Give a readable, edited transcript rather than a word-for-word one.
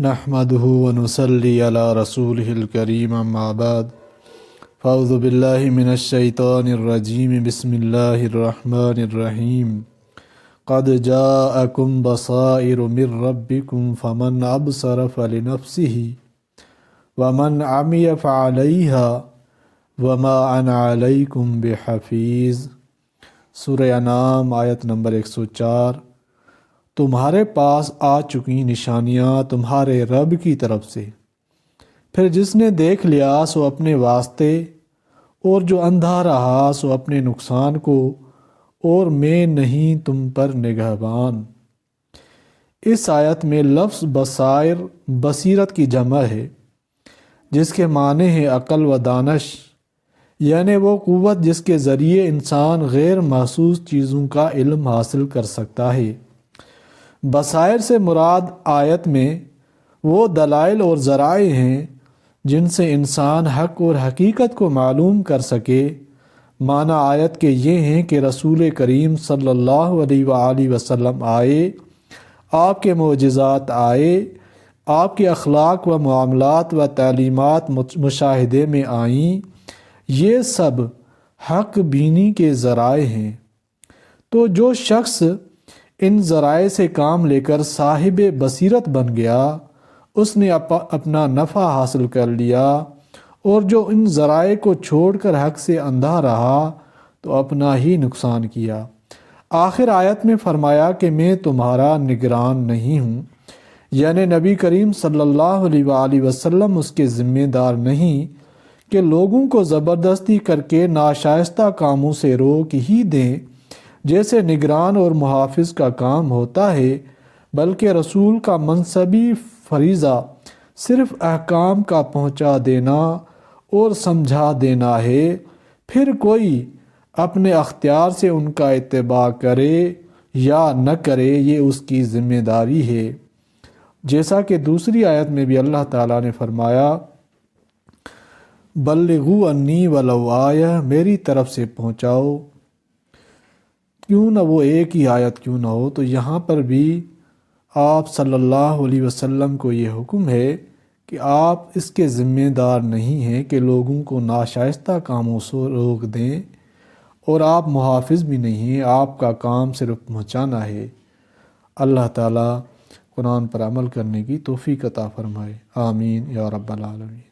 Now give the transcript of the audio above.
نحمده ونصلي على رسوله الكريم اما بعد فاعوذ بالله من الشيطان الرجيم بسم الله الرحمن الرحيم قد جاءكم بصائر من ربكم فمن أبصر فلنفسه ومن عمي فعليها وما أنا عليكم بحفيظ۔ سورہ انعام آیت نمبر 104۔ تمہارے پاس آ چکی نشانیاں تمہارے رب کی طرف سے، پھر جس نے دیکھ لیا سو اپنے واسطے، اور جو اندھا رہا سو اپنے نقصان کو، اور میں نہیں تم پر نگہبان۔ اس آیت میں لفظ بصائر بصیرت کی جمع ہے، جس کے معنی ہے عقل و دانش، یعنی وہ قوت جس کے ذریعے انسان غیر محسوس چیزوں کا علم حاصل کر سکتا ہے۔ بصائر سے مراد آیت میں وہ دلائل اور ذرائع ہیں جن سے انسان حق اور حقیقت کو معلوم کر سکے۔ معنی آیت کے یہ ہیں کہ رسول کریم صلی اللہ علیہ وآلہ وسلم آئے، آپ کے معجزات آئے، آپ کے اخلاق و معاملات و تعلیمات مشاہدے میں آئیں، یہ سب حق بینی کے ذرائع ہیں۔ تو جو شخص ان ذرائع سے کام لے کر صاحب بصیرت بن گیا، اس نے اپنا نفع حاصل کر لیا، اور جو ان ذرائع کو چھوڑ کر حق سے اندھا رہا تو اپنا ہی نقصان کیا۔ آخر آیت میں فرمایا کہ میں تمہارا نگران نہیں ہوں، یعنی نبی کریم صلی اللہ علیہ وآلہ وسلم اس کے ذمہ دار نہیں کہ لوگوں کو زبردستی کر کے ناشائستہ کاموں سے روک ہی دیں جیسے نگران اور محافظ کا کام ہوتا ہے، بلکہ رسول کا منصبی فریضہ صرف احکام کا پہنچا دینا اور سمجھا دینا ہے، پھر کوئی اپنے اختیار سے ان کا اتباع کرے یا نہ کرے یہ اس کی ذمہ داری ہے۔ جیسا کہ دوسری آیت میں بھی اللہ تعالیٰ نے فرمایا بلغوا انی ولو آیہ، میری طرف سے پہنچاؤ، کیوں نہ وہ ایک ہی آیت کیوں نہ ہو۔ تو یہاں پر بھی آپ صلی اللہ علیہ وسلم کو یہ حکم ہے کہ آپ اس کے ذمہ دار نہیں ہیں کہ لوگوں کو ناشائستہ کاموں سے روک دیں، اور آپ محافظ بھی نہیں ہیں، آپ کا کام صرف پہنچانا ہے۔ اللہ تعالیٰ قرآن پر عمل کرنے کی توفیق عطا فرمائے، آمین یا رب العالمین۔